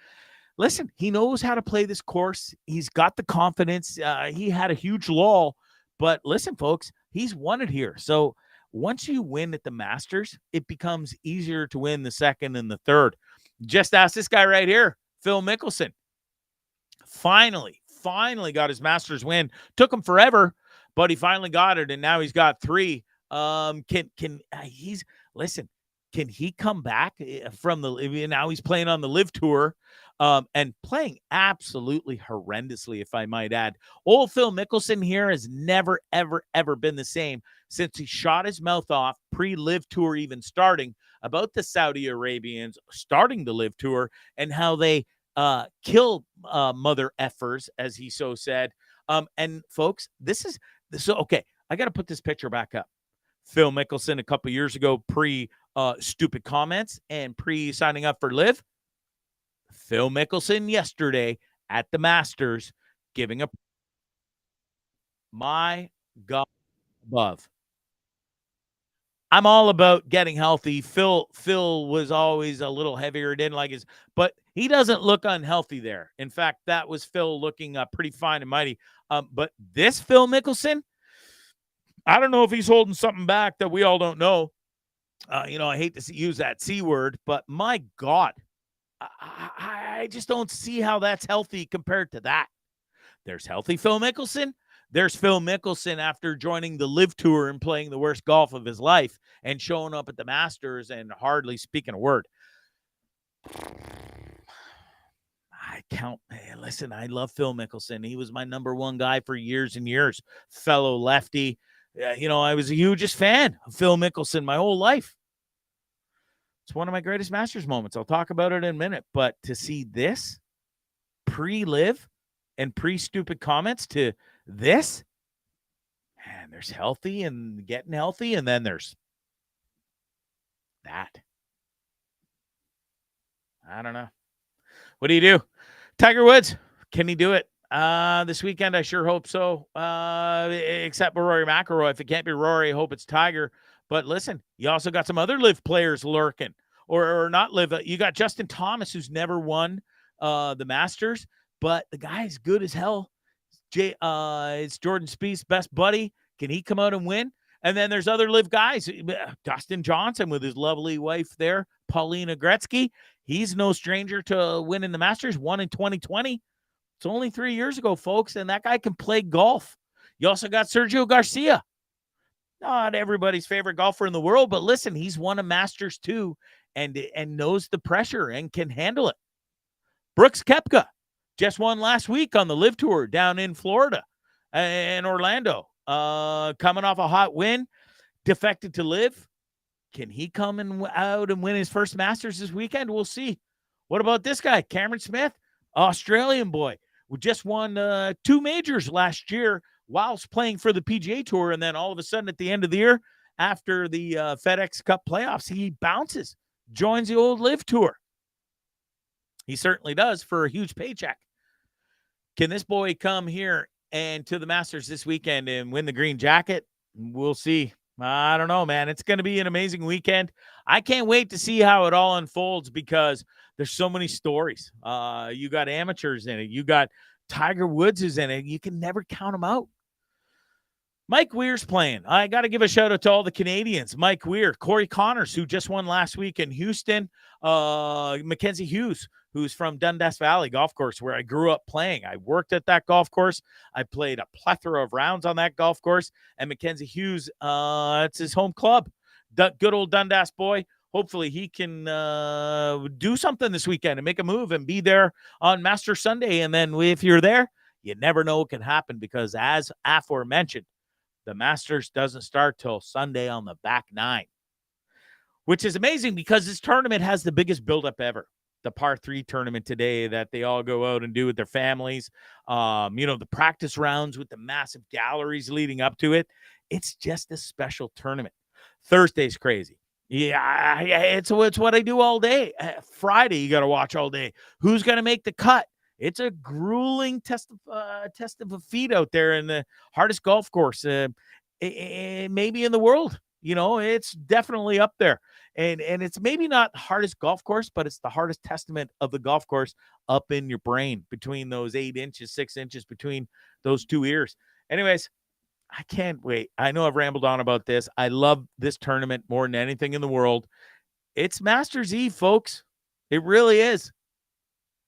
[SPEAKER 4] Listen, he knows how to play this course. He's got the confidence. He had a huge lull, but listen, folks, he's won it here. So once you win at the Masters, it becomes easier to win the second and the third. Just ask this guy right here, Phil Mickelson. Finally got his Masters win. Took him forever, but he finally got it, and now he's got 3. Can he come back from the, now he's playing on the Live Tour, and playing absolutely horrendously, if I might add. Old Phil Mickelson here has never, ever, ever been the same since he shot his mouth off pre-Live Tour even starting about the Saudi Arabians starting the Live Tour and how they kill mother effers, as he so said. And folks, okay, I got to put this picture back up. Phil Mickelson a couple years ago, stupid comments and signing up for Live. Phil Mickelson yesterday at the Masters giving a my God above. I'm all about getting healthy. Phil was always a little heavier, didn't like his, but he doesn't look unhealthy there. In fact, that was Phil looking pretty fine and mighty. But this Phil Mickelson, I don't know if he's holding something back that we all don't know. I hate to use that C word, but my God, I just don't see how that's healthy compared to that. There's healthy Phil Mickelson. There's Phil Mickelson after joining the Live Tour and playing the worst golf of his life and showing up at the Masters and hardly speaking a word. Listen, I love Phil Mickelson. He was my #1 guy for years and years. Fellow lefty. I was the hugest fan of Phil Mickelson my whole life. It's one of my greatest Masters moments. I'll talk about it in a minute. But to see this pre-Live and pre-stupid comments to this, man, there's healthy and getting healthy, and then there's that. I don't know. What do you do? Tiger Woods, can he do it this weekend? I sure hope so. Except for Rory McIlroy. If it can't be Rory, I hope it's Tiger. But listen, you also got some other Live players lurking, or not Live. You got Justin Thomas, who's never won the Masters, but the guy's good as hell. It's Jordan Spieth's best buddy. Can he come out and win? And then there's other Live guys. Dustin Johnson with his lovely wife there, Paulina Gretzky. He's no stranger to winning the Masters, won in 2020. It's only 3 years ago, folks, and that guy can play golf. You also got Sergio Garcia. Not everybody's favorite golfer in the world, but listen, he's won a Masters too and knows the pressure and can handle it. Brooks Koepka just won last week on the Live Tour down in Florida and Orlando. Coming off a hot win, defected to Live. Can he come out and win his first Masters this weekend? We'll see. What about this guy, Cameron Smith, Australian boy, who just won 2 majors last year whilst playing for the PGA Tour, and then all of a sudden at the end of the year, after the FedEx Cup playoffs, he bounces, joins the old Live Tour. He certainly does for a huge paycheck. Can this boy come here and to the Masters this weekend and win the green jacket? We'll see. I don't know, man. It's going to be an amazing weekend. I can't wait to see how it all unfolds because there's so many stories. You got amateurs in it. You got Tiger Woods is in it. You can never count them out. Mike Weir's playing. I got to give a shout out to all the Canadians. Mike Weir, Corey Connors, who just won last week in Houston, Mackenzie Hughes, who's from Dundas Valley Golf Course, where I grew up playing. I worked at that golf course. I played a plethora of rounds on that golf course. And Mackenzie Hughes, it's his home club. Good old Dundas boy. Hopefully he can do something this weekend and make a move and be there on Master Sunday. And then if you're there, you never know what can happen, because as aforementioned, the Masters doesn't start till Sunday on the back nine, which is amazing because this tournament has the biggest buildup ever. The par 3 tournament today that they all go out and do with their families. The practice rounds with the massive galleries leading up to it. It's just a special tournament. Thursday's crazy. Yeah, it's what I do all day. Friday, you got to watch all day. Who's going to make the cut? It's a grueling test of a feat out there in the hardest golf course, maybe in the world. It's definitely up there. And it's maybe not the hardest golf course, but it's the hardest testament of the golf course up in your brain, between those 8 inches, 6 inches between those 2 ears. Anyways, I can't wait. I know I've rambled on about this. I love this tournament more than anything in the world. It's Masters Eve, folks. It really is.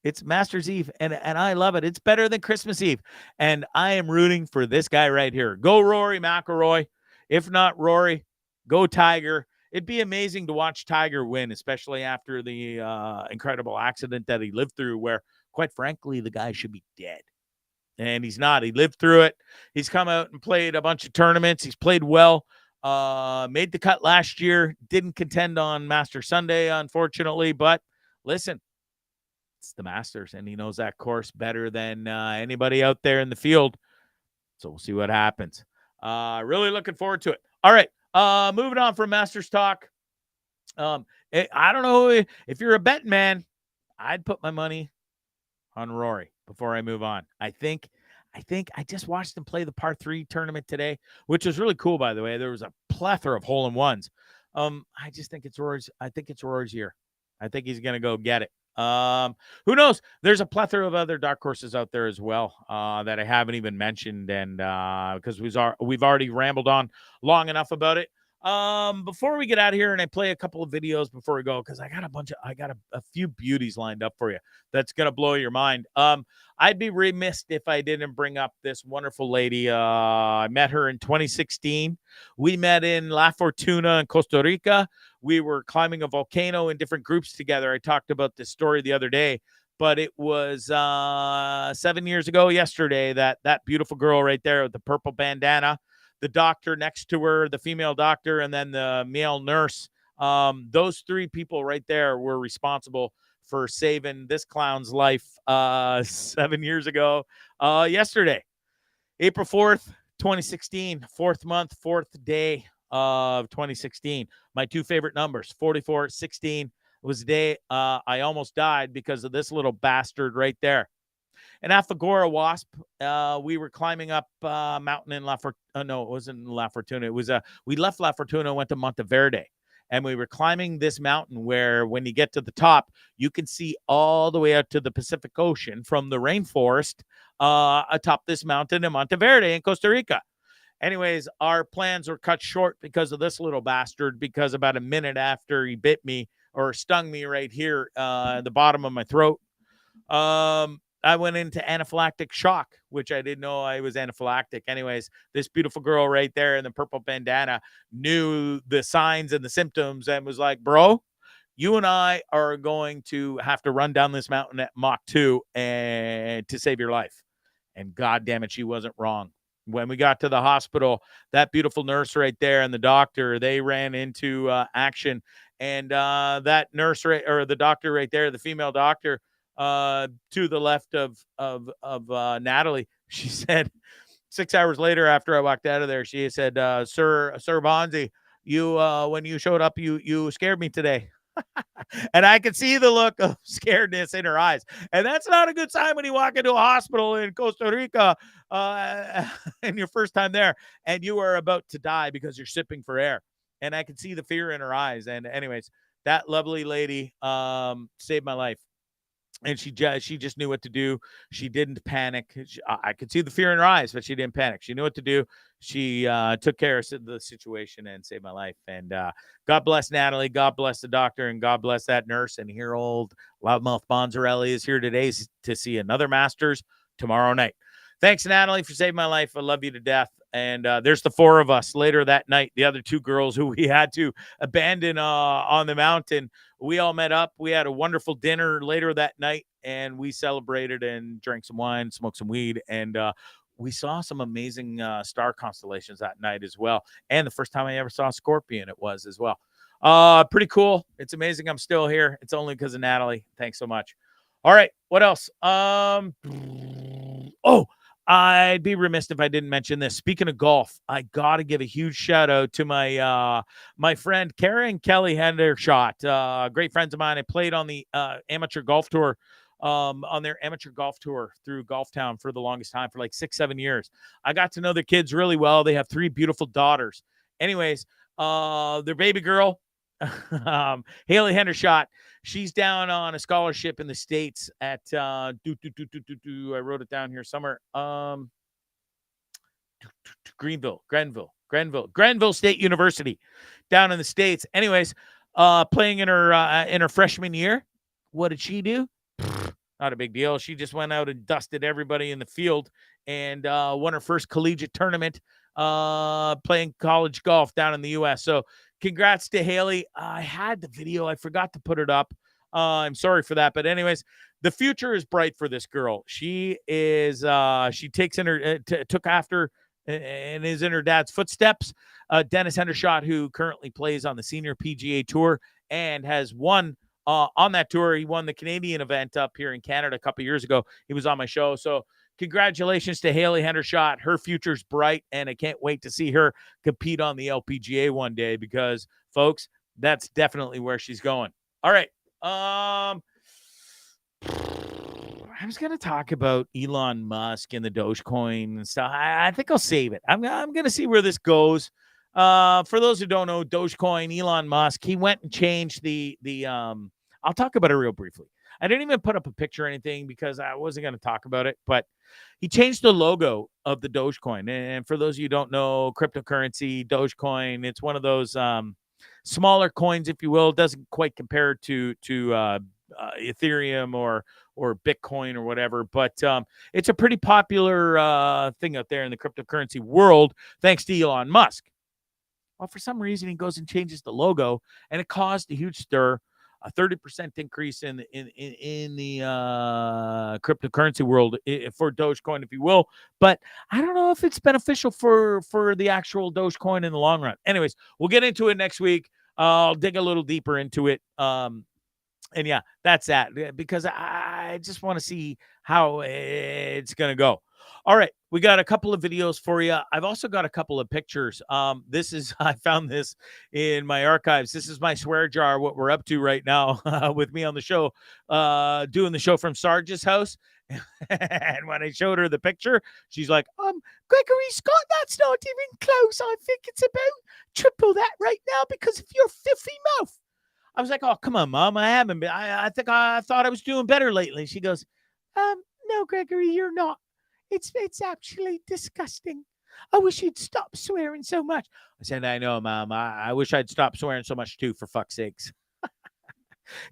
[SPEAKER 4] It's Masters Eve, and I love it. It's better than Christmas Eve, and I am rooting for this guy right here. Go Rory McIlroy. If not Rory, go Tiger. It'd be amazing to watch Tiger win, especially after the incredible accident that he lived through, where, quite frankly, the guy should be dead. And he's not. He lived through it. He's come out and played a bunch of tournaments. He's played well. Made the cut last year. Didn't contend on Master Sunday, unfortunately, but listen. It's the Masters, and he knows that course better than anybody out there in the field. So we'll see what happens. Really looking forward to it. All right, moving on from Masters talk. I don't know if you're a betting man. I'd put my money on Rory before I move on. I think I just watched him play the par 3 tournament today, which was really cool, by the way. There was a plethora of hole-in-ones. I just think it's Rory's. I think it's Rory's year. I think he's going to go get it. Who knows? There's a plethora of other dark horses out there as well that I haven't even mentioned, and because we've already rambled on long enough about it. Before we get out of here, and I play a couple of videos before we go, because I got a few beauties lined up for you that's gonna blow your mind. I'd be remiss if I didn't bring up this wonderful lady. I met her in 2016. We met in La Fortuna in Costa Rica. We were climbing a volcano in different groups together. I talked about this story the other day, but it was 7 years ago yesterday that beautiful girl right there with the purple bandana, the doctor next to her, the female doctor, and then the male nurse. Those 3 people right there were responsible for saving this clown's life 7 years ago yesterday, April 4th, 2016, 4th month, 4th day of 2016. My 2 favorite numbers, 44, 16. It was the day I almost died because of this little bastard right there. An Alfagora wasp. We were climbing up a mountain in La Fortuna. No, it wasn't La Fortuna. It was we left La Fortuna and went to Monteverde. And we were climbing this mountain where when you get to the top, you can see all the way out to the Pacific Ocean from the rainforest atop this mountain in Monteverde in Costa Rica. Anyways, our plans were cut short because of this little bastard, because about a minute after he bit me or stung me right here at the bottom of my throat, I went into anaphylactic shock, which I didn't know I was anaphylactic. Anyways, this beautiful girl right there in the purple bandana knew the signs and the symptoms and was like, bro, you and I are going to have to run down this mountain at Mach 2 and to save your life. And God damn it, she wasn't wrong. When we got to the hospital, that beautiful nurse right there and the doctor, they ran into action. And that nurse or the doctor right there, the female doctor, to the left of Natalie, she said 6 hours later after I walked out of there, she said, Sir Bondzee, you when you showed up, you scared me today. And I could see the look of scaredness in her eyes. And that's not a good sign when you walk into a hospital in Costa Rica and your first time there and you are about to die because you're sipping for air. And I could see the fear in her eyes. And anyways, that lovely lady saved my life. and she just knew what to do. She didn't panic. I could see the fear in her eyes, but she didn't panic. She knew what to do. She took care of the situation and saved my life. And God bless Natalie. God bless the doctor, and God bless that nurse. And here, old loudmouth Bonzarelli is here today to see another Masters tomorrow night. Thanks, Natalie, for saving my life. I love you to death. And there's the four of us later that night. The other two girls who we had to abandon on the mountain. We all met up. We had a wonderful dinner later that night, and we celebrated and drank some wine, smoked some weed, and we saw some amazing star constellations that night as well. And the first time I ever saw a scorpion, it was as well. Pretty cool. It's amazing I'm still here. It's only because of Natalie. Thanks so much. All right, what else? I'd be remiss if I didn't mention this. Speaking of golf, I got to give a huge shout out to my my friend Karen Kelly Hendershot. Great friends of mine. I played on the amateur golf tour, on their amateur golf tour through Golf Town for the longest time, for like 6-7 years. I got to know the kids really well. They have 3 beautiful daughters. Anyways, their baby girl, Haley Hendershot, she's down on a scholarship in the States at I wrote it down here somewhere. Grenville State University down in the States. Anyways, playing in her freshman year. What did she do? Not a big deal. She just went out and dusted everybody in the field and won her first collegiate tournament playing college golf down in the U.S. So congrats to Haley. I had the video. I forgot to put it up. I'm sorry for that. But anyways, the future is bright for this girl. She is, she takes in her, took after and is in her dad's footsteps. Dennis Hendershot, who currently plays on the senior PGA Tour and has won on that tour. He won the Canadian event up here in Canada a couple years ago. He was on my show. So congratulations to Haley Hendershot. Her future's bright, and I can't wait to see her compete on the LPGA one day because, folks, that's definitely where she's going. All right. I was going to talk about Elon Musk and the DogeCoin and stuff. I think I'll save it. I'm going to see where this goes. For those who don't know, DogeCoin, Elon Musk, he went and changed the I'll talk about it real briefly. I didn't even put up a picture or anything because I wasn't going to talk about it, but he changed the logo of the Dogecoin. And for those of you who don't know, cryptocurrency, Dogecoin, it's one of those smaller coins, if you will. It doesn't quite compare to Ethereum or Bitcoin or whatever, but it's a pretty popular thing out there in the cryptocurrency world, thanks to Elon Musk. Well, for some reason, he goes and changes the logo, and it caused a huge stir. A 30% increase in the cryptocurrency world for Dogecoin, if you will. But I don't know if it's beneficial for the actual Dogecoin in the long run. Anyways, we'll get into it next week. I'll dig a little deeper into it. And yeah, that's that, because I just want to see how it's going to go. All right, we got a couple of videos for you. I've also got a couple of pictures. I found this in my archives. This is my swear jar, what we're up to right now with me on the show, doing the show from Sarge's house. And when I showed her the picture, she's like, Gregory Scott, that's not even close. I think it's about triple that right now because of your filthy mouth. I was like, oh, come on, Mom. I haven't been. I thought I was doing better lately. She goes, no, Gregory, you're not. It's actually disgusting. I wish you'd stop swearing so much. I said, I know, Mom. I wish I'd stop swearing so much too, for fuck's sakes.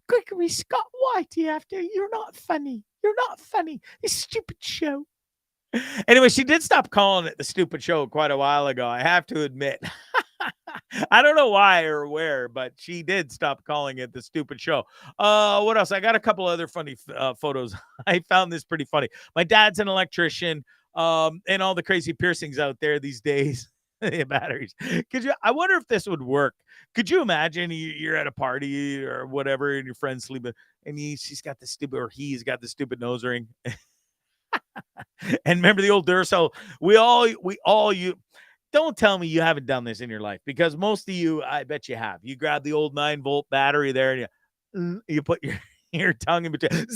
[SPEAKER 4] Gregory Scott, why do you have to? You're not funny. You're not funny. This stupid show. Anyway, she did stop calling it the stupid show quite a while ago, I have to admit. I don't know why or where, but she did stop calling it the stupid show. What else? I got a couple other funny photos. I found this pretty funny. My dad's an electrician, and all the crazy piercings out there these days. Batteries. I wonder if this would work. Could you imagine you're at a party or whatever and your friend's sleeping and he's got the stupid nose ring. And remember the old Duracell? You don't tell me you haven't done this in your life, because most of you, I bet you have. You grab the old 9-volt battery there and you put your tongue in between.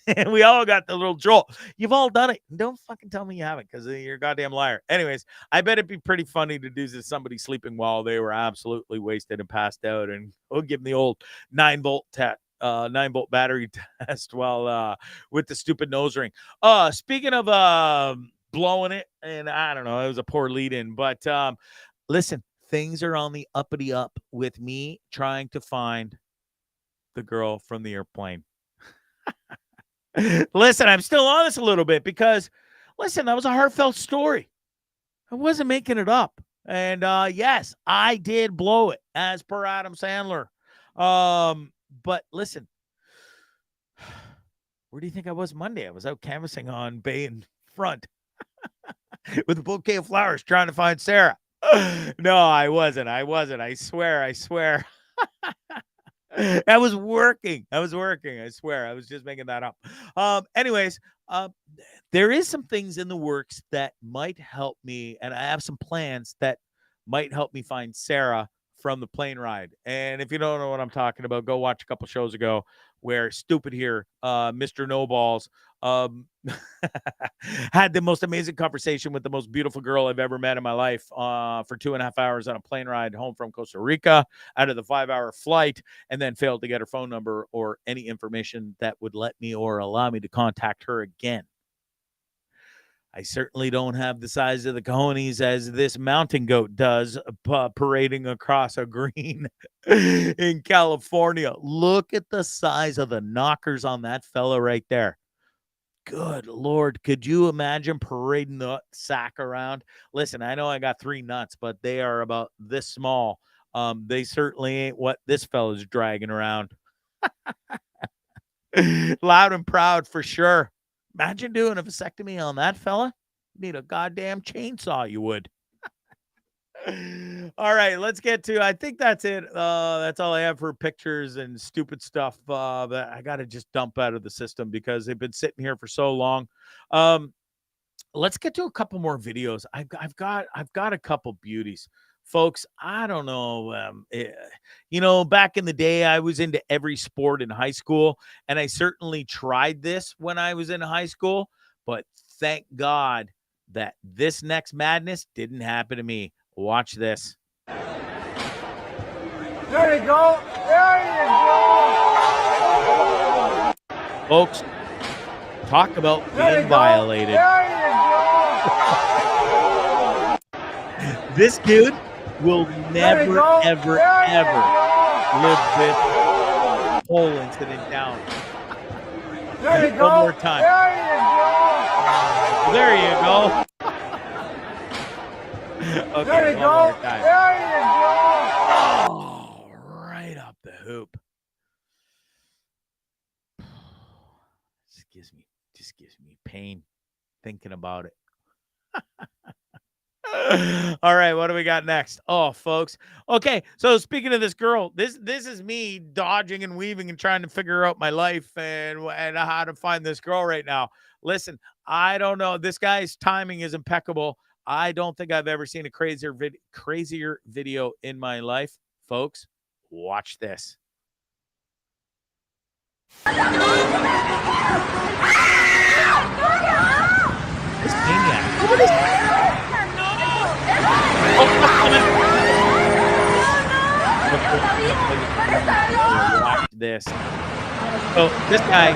[SPEAKER 4] And we all got the little jolt. You've all done it. Don't fucking tell me you haven't, because you're a goddamn liar. Anyways, I bet it'd be pretty funny to do this somebody sleeping while they were absolutely wasted and passed out, and we'll give them the old 9-volt 9-volt battery test while with the stupid nose ring. Speaking of blowing it, and I don't know, it was a poor lead in, but listen, things are on the uppity up with me trying to find the girl from the airplane. Listen, I'm still on this a little bit because, listen, that was a heartfelt story. I wasn't making it up. And yes, I did blow it as per Adam Sandler. But listen, where do you think I was Monday? I was out canvassing on Bay and Front with a bouquet of flowers trying to find Sarah. No, I wasn't. I swear. I was working. I swear. I was just making that up. Anyways, there is some things in the works that might help me, and I have some plans that might help me find Sarah from the plane ride. And if you don't know what I'm talking about, go watch a couple shows ago where Stupid here, Mr. No Balls, had the most amazing conversation with the most beautiful girl I've ever met in my life for 2.5 hours on a plane ride home from Costa Rica out of the 5-hour flight, and then failed to get her phone number or any information that would let me or allow me to contact her again. I certainly don't have the size of the cojones as this mountain goat does, parading across a green in California. Look at the size of the knockers on that fella right there. Good Lord, could you imagine parading the sack around? Listen, I know I got 3 nuts, but they are about this small. They certainly ain't what this fella's dragging around. Loud and proud for sure. Imagine doing a vasectomy on that fella. You need a goddamn chainsaw, you would. All right, let's get to, I think that's it. That's all I have for pictures and stupid stuff that I got to just dump out of the system because they've been sitting here for so long. Let's get to a couple more videos. I've got a couple beauties. Folks, I don't know. Back in the day, I was into every sport in high school, and I certainly tried this when I was in high school, but thank God that this next madness didn't happen to me. Watch this.
[SPEAKER 5] There you go.
[SPEAKER 4] Folks, talk about being violated. This dude will never, ever live this whole incident down. One more time. There you go. Okay, one more time. Oh, right up the hoop. Just gives me pain thinking about it. All right, what do we got next? Oh, folks. Okay, so speaking of this girl, this is me dodging and weaving and trying to figure out my life and how to find this girl right now. Listen, I don't know. This guy's timing is impeccable. I don't think I've ever seen a crazier video in my life. Folks, watch this. This maniac. Look at this. Watch this. So this guy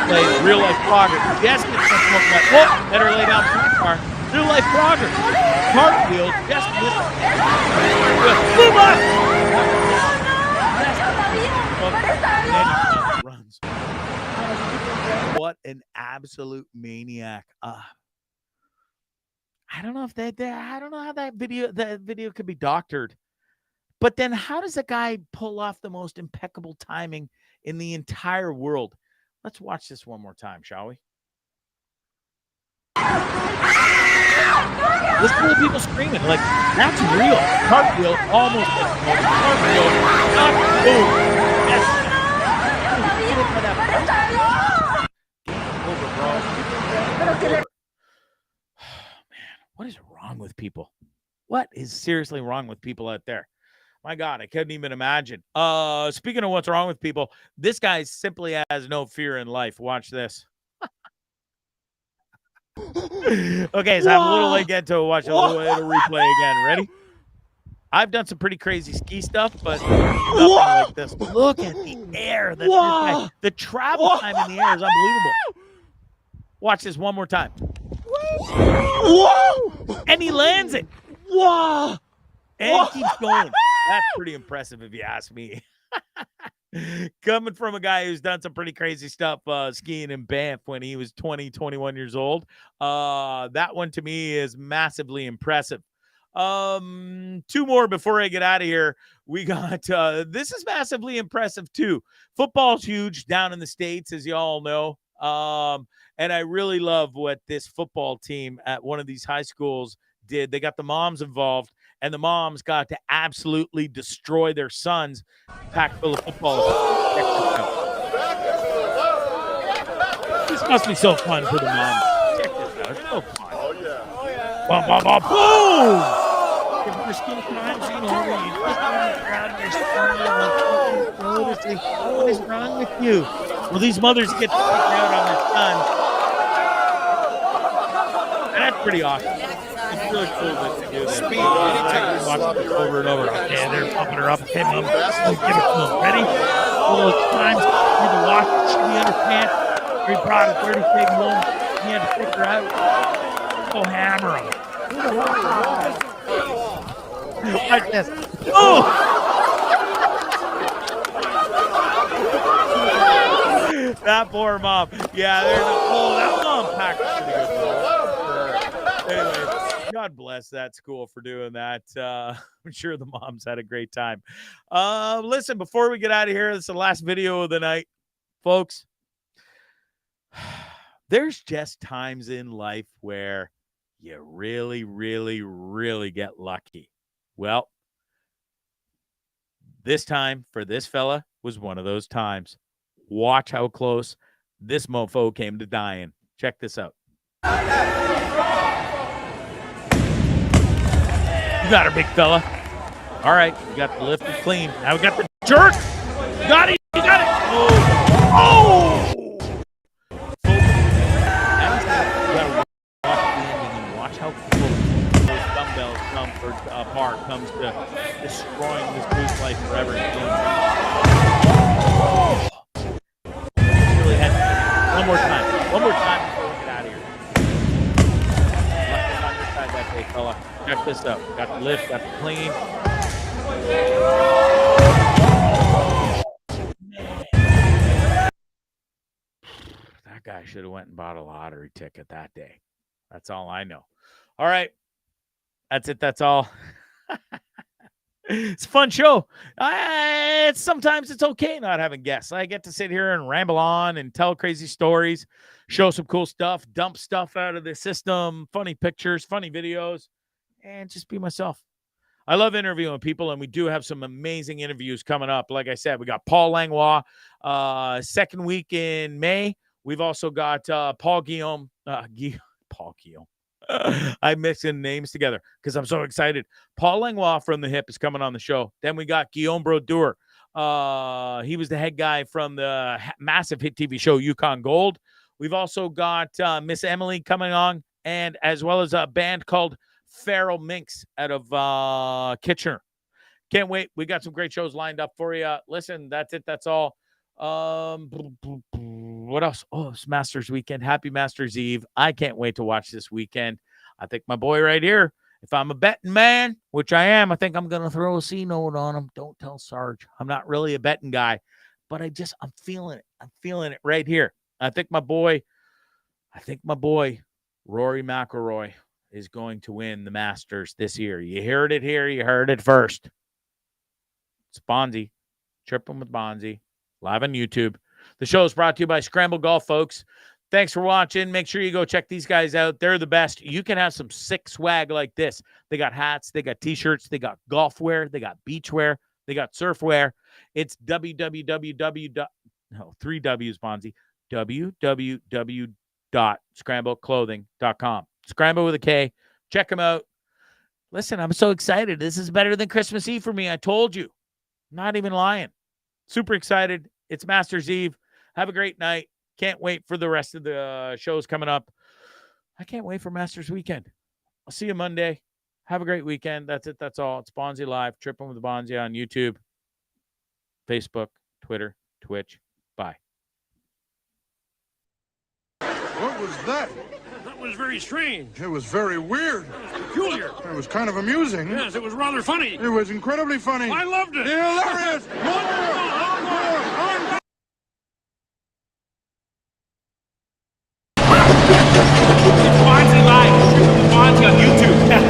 [SPEAKER 4] plays real life progress. Yes, better lay down the car. Real life progress. Cartwheel. Just runs. What an absolute maniac. I don't know if I don't know how that video could be doctored. But then how does a guy pull off the most impeccable timing in the entire world? Let's watch this one more time, shall we? Listen to the people screaming. Like, that's real. Cartwheel almost cartwheel. Boom. Yes. Game over, bro. Man, what is wrong with people? What is seriously wrong with people out there? My God, I couldn't even imagine. Speaking of what's wrong with people, this guy simply has no fear in life. Watch this. Okay, so I'm a little late getting to watch a little replay again. Ready? I've done some pretty crazy ski stuff, but nothing like this. Look at the air. The travel time in the air is unbelievable. Watch this one more time. And he lands it. And keeps going. That's pretty impressive if you ask me. Coming from a guy who's done some pretty crazy stuff skiing in Banff when he was 20, 21 years old. That one to me is massively impressive. Two more before I get out of here. We got this is massively impressive too. Football's huge down in the States, as you all know. And I really love what this football team at one of these high schools did. They got the moms involved, and the moms got to absolutely destroy their sons packed full of footballs. This must be so fun for the moms. Check this out. It's so fun. Boom! There's still times, you know, where you just what is wrong with you? Well, these mothers get to take out on their sons. And that's pretty awesome. It's really cool that they do that. Watch it over and over. Okay, they're pumping her up. Okay, mom, give it to them. Ready? All those times you had to watch her shimmy under pants. He brought a dirty pig home. He had to pick her out. Go hammer him. Like this. Oh! That poor mom. Yeah, that mom packed pretty good. Anyways, God bless that school for doing that. I'm sure the moms had a great time. Listen, before we get out of here, this is the last video of the night, folks. There's just times in life where you really, really, really get lucky. Well, this time for this fella was one of those times. Watch how close this mofo came to dying. Check this out. You got her, big fella. All right, you got the lift and clean. Now we got the jerk. You got it. You got it. Oh! Watch how close those dumbbells come for bar comes to destroying this dude's life forever. Really had one more time before we get out of here. Left on your side that day, fella. Check this out. Got the lift, got the clean. That guy should have went and bought a lottery ticket that day. That's all I know. All right. That's it. That's all. It's a fun show. Sometimes it's okay not having guests. I get to sit here and ramble on and tell crazy stories, show some cool stuff, dump stuff out of the system, funny pictures, funny videos, and just be myself. I love interviewing people, and we do have some amazing interviews coming up. Like I said, we got Paul Langlois, second week in May. We've also got Paul Guillaume. Paul Guillaume. I'm mixing names together because I'm so excited. Paul Langlois from The Hip is coming on the show. Then we got Guillaume Brodeur. He was the head guy from the massive hit TV show Yukon Gold. We've also got Miss Emily coming on, and as well as a band called Feral Minx out of Kitchener. Can't wait. We got some great shows lined up for you. Listen, that's it. That's all. What else? Oh, it's Masters weekend. Happy Masters Eve. I can't wait to watch this weekend. I think my boy right here, if I'm a betting man, which I am, I think I'm going to throw a C note on him. Don't tell Sarge. I'm not really a betting guy, but I'm feeling it. I'm feeling it right here. I think my boy, Rory McIlroy is going to win the Masters this year. You heard it here. You heard it first. It's Bondzee. Trippin With Bondzee. Live on YouTube. The show is brought to you by Scramble Golf, folks. Thanks for watching. Make sure you go check these guys out. They're the best. You can have some sick swag like this. They got hats. They got T-shirts. They got golf wear. They got beach wear. They got surf wear. It's three W's, Bondzee. www.scrambleclothing.com. Scramble with a K. Check them out. Listen, I'm so excited. This is better than Christmas Eve for me. I told you. I'm not even lying. Super excited. It's Masters Eve. Have a great night. Can't wait for the rest of the shows coming up. I can't wait for Masters weekend. I'll see you Monday. Have a great weekend. That's it. That's all. It's Bondzee Live. Trippin with Bondzee on YouTube, Facebook, Twitter, Twitch. Bye.
[SPEAKER 7] What was that?
[SPEAKER 2] That was very strange.
[SPEAKER 7] It was very weird.
[SPEAKER 2] Peculiar.
[SPEAKER 7] It was kind of amusing.
[SPEAKER 2] Yes, it was rather funny.
[SPEAKER 7] It was incredibly funny.
[SPEAKER 2] I loved it.
[SPEAKER 7] Hilarious. Wonderful.